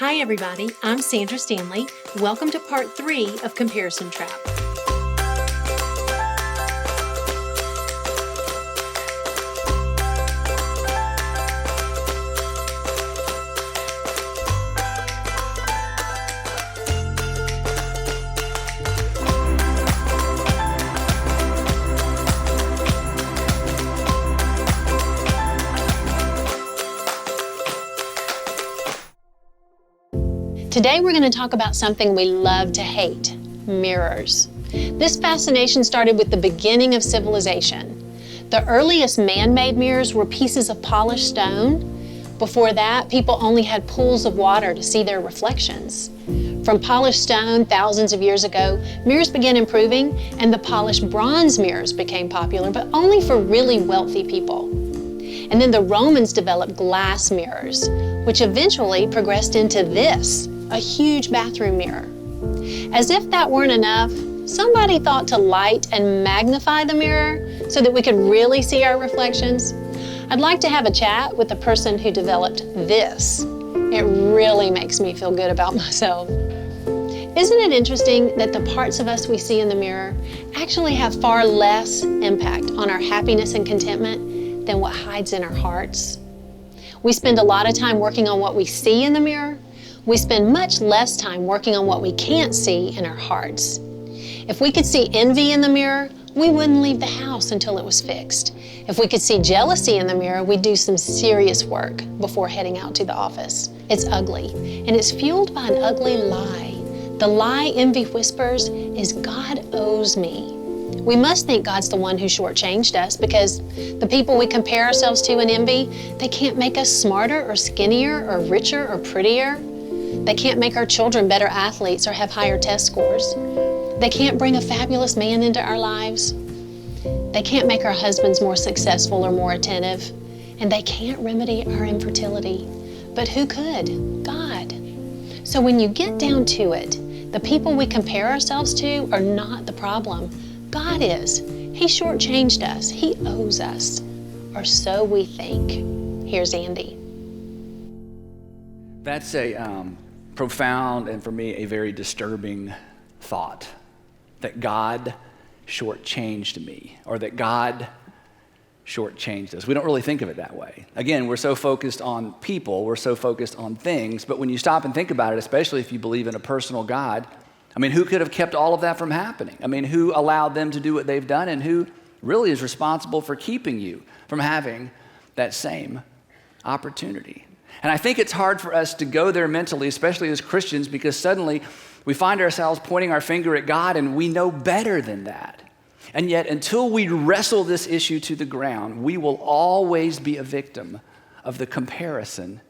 Hi everybody, I'm Sandra Stanley. Welcome to part 3 of Comparison Trap. Today we're going to talk about something we love to hate, mirrors. This fascination started with the beginning of civilization. The earliest man-made mirrors were pieces of polished stone. Before that, people only had pools of water to see their reflections. From polished stone thousands of years ago, mirrors began improving and the polished bronze mirrors became popular, but only for really wealthy people. And then the Romans developed glass mirrors, which eventually progressed into this, a huge bathroom mirror. As if that weren't enough, somebody thought to light and magnify the mirror so that we could really see our reflections. I'd like to have a chat with the person who developed this. It really makes me feel good about myself. Isn't it interesting that the parts of us we see in the mirror actually have far less impact on our happiness and contentment than what hides in our hearts? We spend a lot of time working on what we see in the mirror. We spend much less time working on what we can't see in our hearts. If we could see envy in the mirror, we wouldn't leave the house until it was fixed. If we could see jealousy in the mirror, we'd do some serious work before heading out to the office. It's ugly, and it's fueled by an ugly lie. The lie envy whispers is God owes me. We must think God's the one who shortchanged us because the people we compare ourselves to in envy, they can't make us smarter or skinnier or richer or prettier. They can't make our children better athletes or have higher test scores. They can't bring a fabulous man into our lives. They can't make our husbands more successful or more attentive. And they can't remedy our infertility. But who could? God. So when you get down to it, the people we compare ourselves to are not the problem. God is. He shortchanged us. He owes us. Or so we think. Here's Andy. That's a profound and for me a very disturbing thought, that God shortchanged me or that God shortchanged us. We don't really think of it that way. Again, we're so focused on people, we're so focused on things, but when you stop and think about it, especially if you believe in a personal God, I mean, who could have kept all of that from happening? I mean, who allowed them to do what they've done and who really is responsible for keeping you from having that same opportunity? And I think it's hard for us to go there mentally, especially as Christians, because suddenly we find ourselves pointing our finger at God and we know better than that. And yet, until we wrestle this issue to the ground, we will always be a victim of the comparison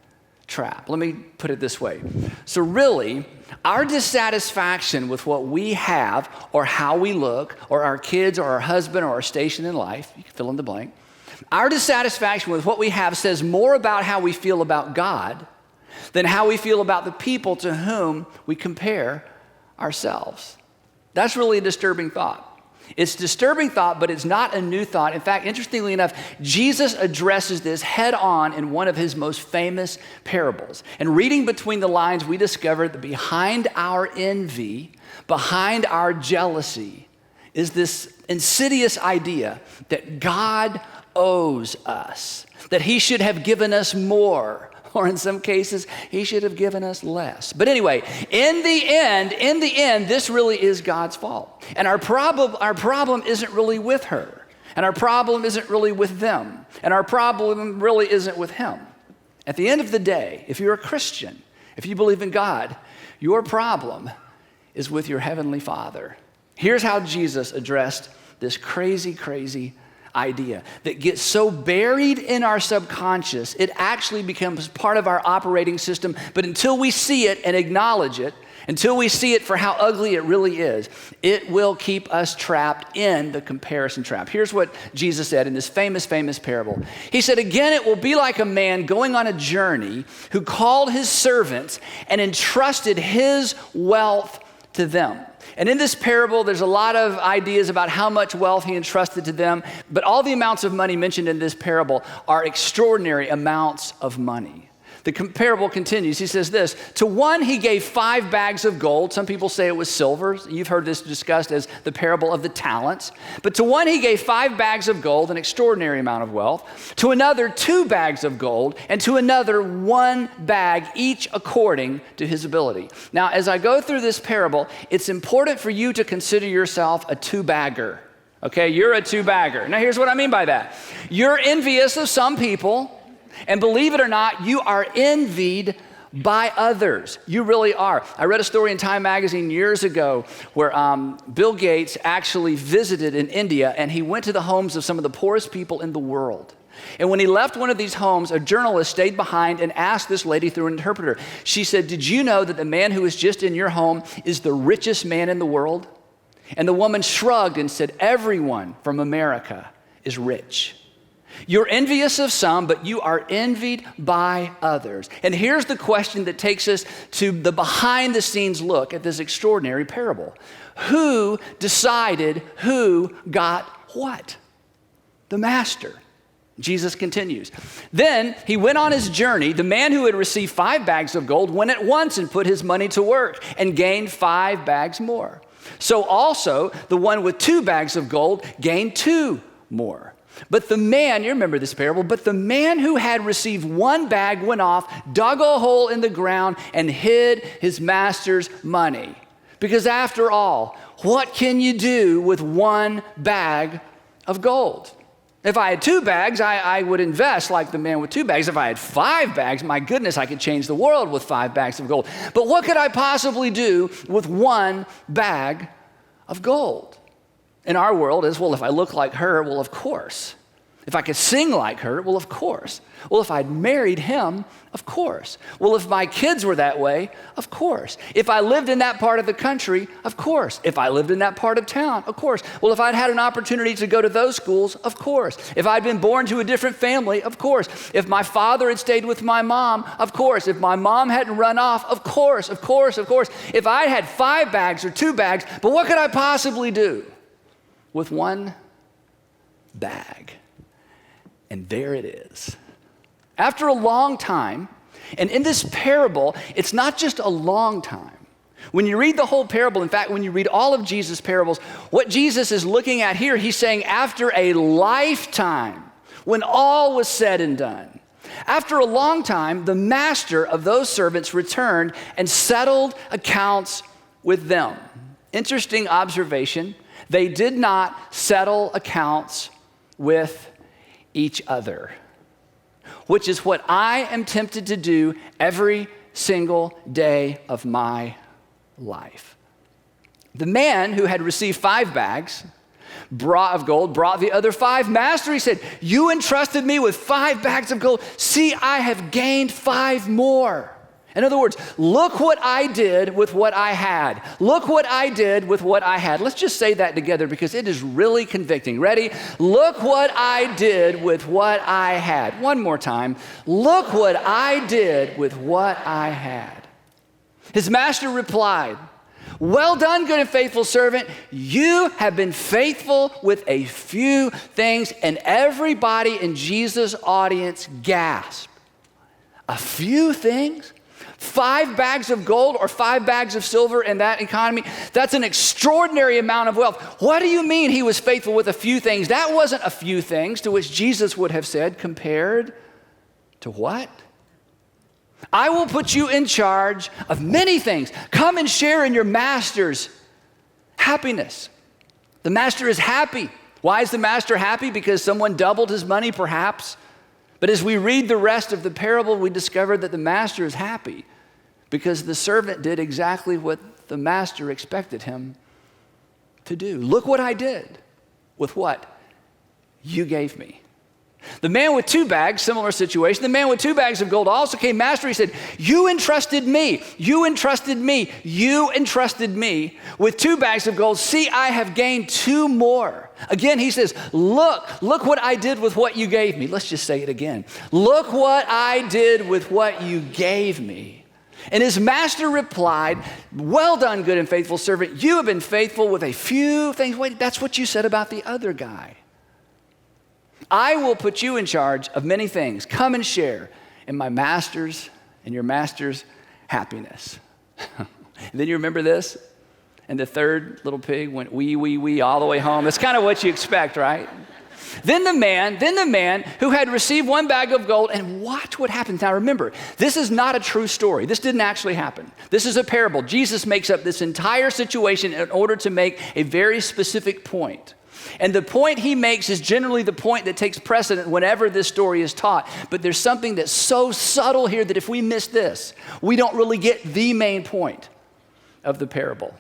trap. Let me put it this way. So really, our dissatisfaction with what we have or how we look or our kids or our husband or our station in life, you can fill in the blank, our dissatisfaction with what we have says more about how we feel about God than how we feel about the people to whom we compare ourselves. That's really a disturbing thought. It's a disturbing thought, but it's not a new thought. In fact, interestingly enough, Jesus addresses this head on in one of his most famous parables. And reading between the lines, we discover that behind our envy, behind our jealousy, is this insidious idea that God owes us, that he should have given us more, or in some cases, he should have given us less. But anyway, in the end, this really is God's fault. And our problem isn't really with her. And our problem isn't really with them. And our problem really isn't with him. At the end of the day, if you're a Christian, if you believe in God, your problem is with your heavenly Father. Here's how Jesus addressed this crazy idea that gets so buried in our subconscious, it actually becomes part of our operating system. But until we see it and acknowledge it, until we see it for how ugly it really is, it will keep us trapped in the comparison trap. Here's what Jesus said in this famous parable. He said, again, it will be like a man going on a journey who called his servants and entrusted his wealth to them. And in this parable, there's a lot of ideas about how much wealth he entrusted to them, but all the amounts of money mentioned in this parable are extraordinary amounts of money. The parable continues. He says this, to one he gave 5 bags of gold. Some people say it was silver. You've heard this discussed as the parable of the talents. But to one he gave 5 bags of gold, an extraordinary amount of wealth. To another 2 bags of gold, and to another 1 bag, each according to his ability. Now, as I go through this parable, it's important for you to consider yourself a 2-bagger. Okay, you're a 2-bagger. Now, here's what I mean by that. You're envious of some people. And believe it or not, you are envied by others. You really are. I read a story in Time magazine years ago where Bill Gates actually visited in India, and he went to the homes of some of the poorest people in the world. And when he left one of these homes, a journalist stayed behind and asked this lady through an interpreter. She said, did you know that the man who is just in your home is the richest man in the world? And the woman shrugged and said, everyone from America is rich. You're envious of some, but you are envied by others. And here's the question that takes us to the behind-the-scenes look at this extraordinary parable. Who decided who got what? The master. Jesus continues. Then he went on his journey. The man who had received 5 bags of gold went at once and put his money to work and gained 5 bags more. So also the one with 2 bags of gold gained 2 more. But the man, you remember this parable, but the man who had received 1 bag went off, dug a hole in the ground, and hid his master's money. Because after all, what can you do with 1 bag of gold? If I had 2 bags, I would invest like the man with 2 bags. If I had 5 bags, my goodness, I could change the world with 5 bags of gold. But what could I possibly do with 1 bag of gold? In our world is, well, if I look like her, well, of course. If I could sing like her, well, of course. Well, if I'd married him, of course. Well, if my kids were that way, of course. If I lived in that part of the country, of course. If I lived in that part of town, of course. Well, if I'd had an opportunity to go to those schools, of course. If I'd been born to a different family, of course. If my father had stayed with my mom, of course. If my mom hadn't run off, of course, of course, of course. If I had 5 bags or 2 bags, but what could I possibly do with 1 bag? And there it is. After a long time, and in this parable, it's not just a long time. When you read the whole parable, in fact, when you read all of Jesus' parables, what Jesus is looking at here, he's saying after a lifetime, when all was said and done, after a long time, the master of those servants returned and settled accounts with them. Interesting observation. They did not settle accounts with each other, which is what I am tempted to do every single day of my life. The man who had received 5 bags of gold brought the other 5. Master, he said, you entrusted me with 5 bags of gold. See, I have gained 5 more. In other words, look what I did with what I had. Look what I did with what I had. Let's just say that together because it is really convicting. Ready? Look what I did with what I had. One more time. Look what I did with what I had. His master replied, well done, good and faithful servant. You have been faithful with a few things. And everybody in Jesus' audience gasped. A few things? 5 bags of gold or 5 bags of silver in that economy, that's an extraordinary amount of wealth. What do you mean he was faithful with a few things? That wasn't a few things to which Jesus would have said, compared to what? I will put you in charge of many things. Come and share in your master's happiness. The master is happy. Why is the master happy? Because someone doubled his money, perhaps. But as we read the rest of the parable, we discover that the master is happy because the servant did exactly what the master expected him to do. Look what I did with what you gave me. The man with 2 bags, similar situation. The man with 2 bags of gold also came. Master, he said, you entrusted me with 2 bags of gold. See, I have gained 2 more. Again, he says, look what I did with what you gave me. Let's just say it again. Look what I did with what you gave me. And his master replied, well done, good and faithful servant. You have been faithful with a few things. Wait, that's what you said about the other guy. I will put you in charge of many things. Come and share in my master's and your master's happiness. Then you remember this? And the third little pig went wee all the way home. That's kind of what you expect, right? Then the man who had received 1 bag of gold, and watch what happens. Now remember, this is not a true story. This didn't actually happen. This is a parable. Jesus makes up this entire situation in order to make a very specific point. And the point he makes is generally the point that takes precedent whenever this story is taught. But there's something that's so subtle here that if we miss this, we don't really get the main point of the parable.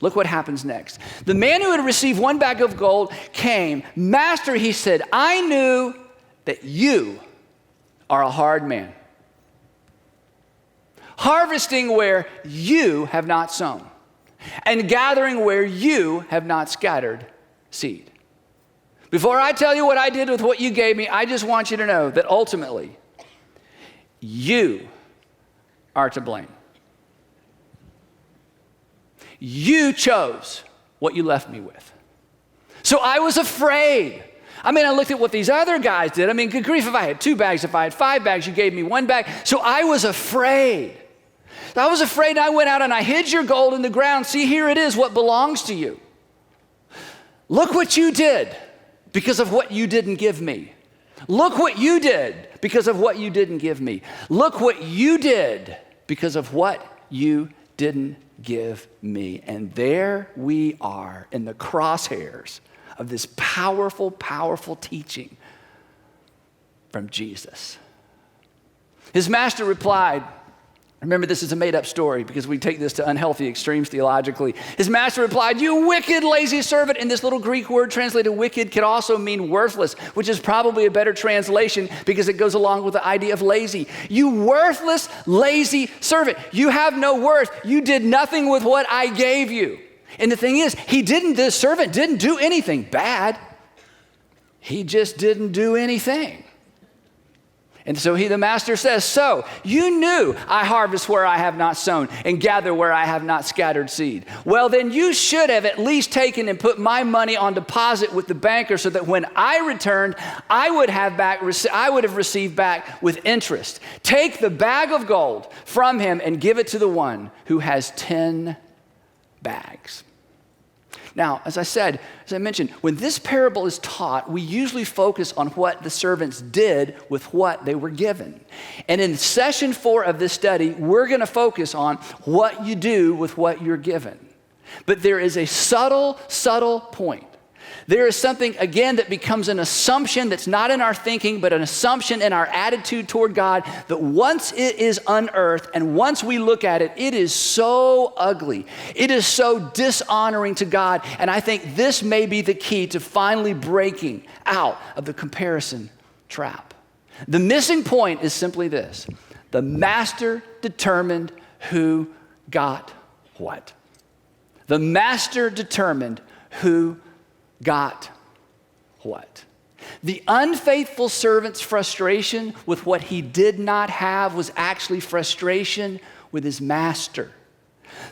Look what happens next. The man who had received 1 bag of gold came. Master, he said, I knew that you are a hard man, harvesting where you have not sown, and gathering where you have not scattered seed. Before I tell you what I did with what you gave me, I just want you to know that ultimately, you are to blame. You chose what you left me with. So I was afraid. I looked at what these other guys did. Good grief, if I had 2 bags, if I had 5 bags, you gave me 1 bag. So I was afraid. I went out and I hid your gold in the ground. See, here it is, what belongs to you. Look what you did because of what you didn't give me. Look what you did because of what you didn't give me. Look what you did because of what you didn't give me. And there we are in the crosshairs of this powerful, powerful teaching from Jesus. His master replied, remember, this is a made-up story because we take this to unhealthy extremes theologically. His master replied, you wicked, lazy servant. And this little Greek word translated wicked could also mean worthless, which is probably a better translation because it goes along with the idea of lazy. You worthless, lazy servant. You have no worth. You did nothing with what I gave you. And the thing is, this servant didn't do anything bad. He just didn't do anything. And so the master says, so you knew I harvest where I have not sown and gather where I have not scattered seed. Well, then you should have at least taken and put my money on deposit with the banker so that when I returned, I would have received back with interest. Take the bag of gold from him and give it to the one who has 10 bags. Now, as I mentioned, when this parable is taught, we usually focus on what the servants did with what they were given. And in session 4 of this study, we're going to focus on what you do with what you're given. But there is a subtle point. There is something, again, that becomes an assumption that's not in our thinking, but an assumption in our attitude toward God that once it is unearthed and once we look at it, it is so ugly. It is so dishonoring to God. And I think this may be the key to finally breaking out of the comparison trap. The missing point is simply this. The master determined who got what. The master determined who got what? The unfaithful servant's frustration with what he did not have was actually frustration with his master.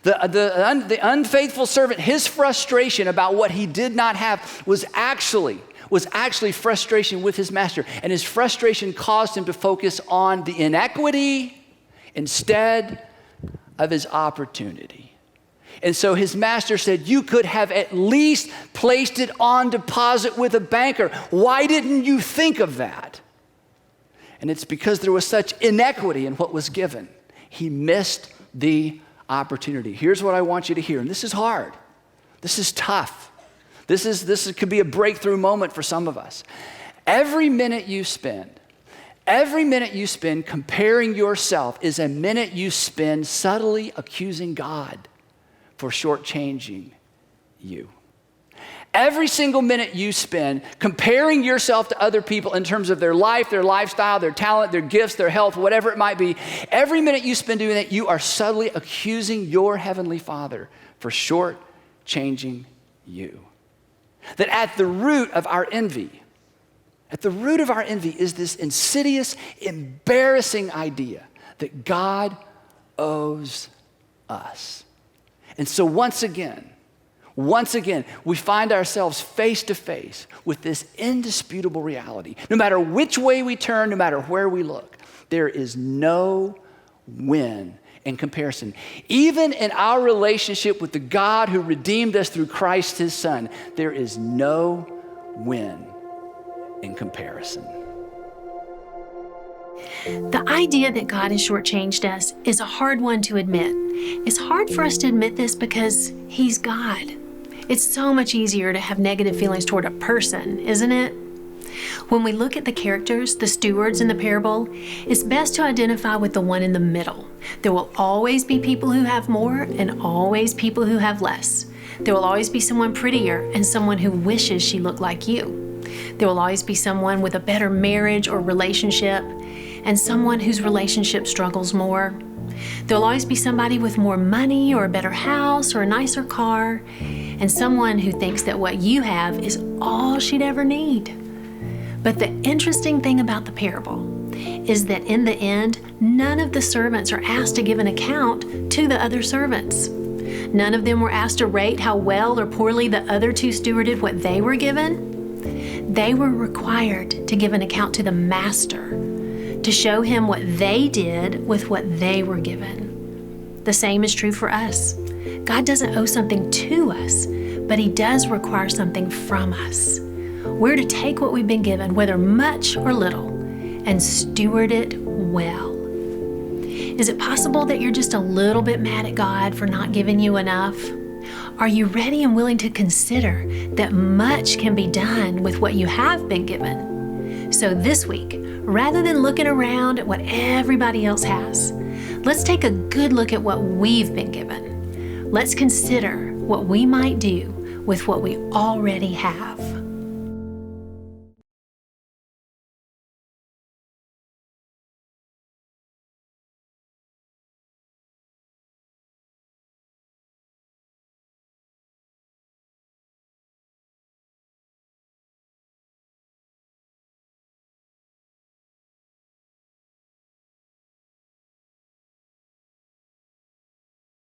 The unfaithful servant, his frustration about what he did not have was actually frustration with his master. And his frustration caused him to focus on the inequity instead of his opportunity. And so his master said, you could have at least placed it on deposit with a banker. Why didn't you think of that? And it's because there was such inequity in what was given. He missed the opportunity. Here's what I want you to hear, and this is hard. This is tough. This could be a breakthrough moment for some of us. Every minute you spend comparing yourself is a minute you spend subtly accusing God for shortchanging you. Every single minute you spend comparing yourself to other people in terms of their life, their lifestyle, their talent, their gifts, their health, whatever it might be, every minute you spend doing that, you are subtly accusing your Heavenly Father for shortchanging you. That at the root of our envy is this insidious, embarrassing idea that God owes us. And so once again, we find ourselves face to face with this indisputable reality. No matter which way we turn, no matter where we look, There is no win in comparison. Even in our relationship with the God who redeemed us through Christ, his Son, there is no win in comparison. The idea that God has shortchanged us is a hard one to admit. It's hard for us to admit this because he's God. It's so much easier to have negative feelings toward a person, isn't it? When we look at the characters, the stewards in the parable, it's best to identify with the one in the middle. There will always be people who have more and always people who have less. There will always be someone prettier and someone who wishes she looked like you. There will always be someone with a better marriage or relationship and someone whose relationship struggles more. There will always be somebody with more money or a better house or a nicer car and someone who thinks that what you have is all she'd ever need. But the interesting thing about the parable is that in the end, none of the servants are asked to give an account to the other servants. None of them were asked to rate how well or poorly the other two stewarded what they were given. They were required to give an account to the master, to show him what they did with what they were given. The same is true for us. God doesn't owe something to us, but he does require something from us. We're to take what we've been given, whether much or little, and steward it well. Is it possible that you're just a little bit mad at God for not giving you enough? Are you ready and willing to consider that much can be done with what you have been given? So this week, rather than looking around at what everybody else has, let's take a good look at what we've been given. Let's consider what we might do with what we already have.